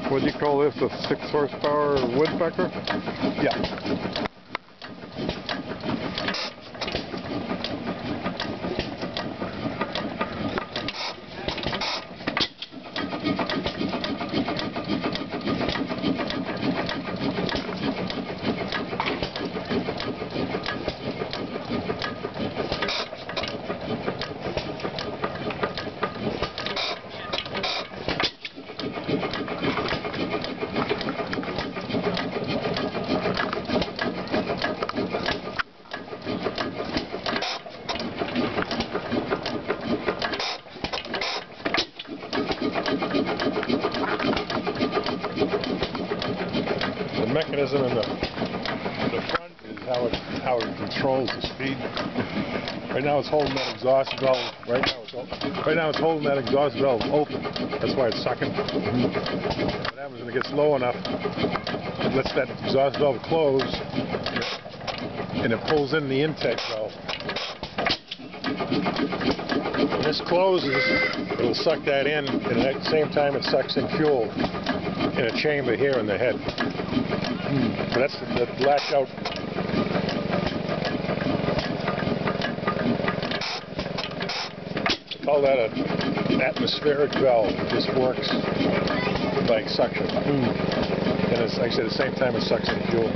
What do you call this? A 6 horsepower Woodpecker? Yeah. The mechanism in the front is how it controls the speed. Right now it's holding that exhaust valve. Right now it's holding that exhaust valve open. That's why it's sucking. What happens when it gets low enough? It lets that exhaust valve close, and it pulls in the intake valve. When this closes, it'll suck that in, and at the same time it sucks in fuel in a chamber here in the head. So that's the latch out. I call that an atmospheric valve. It just works like suction. And it's, like I said, at the same time it sucks in fuel.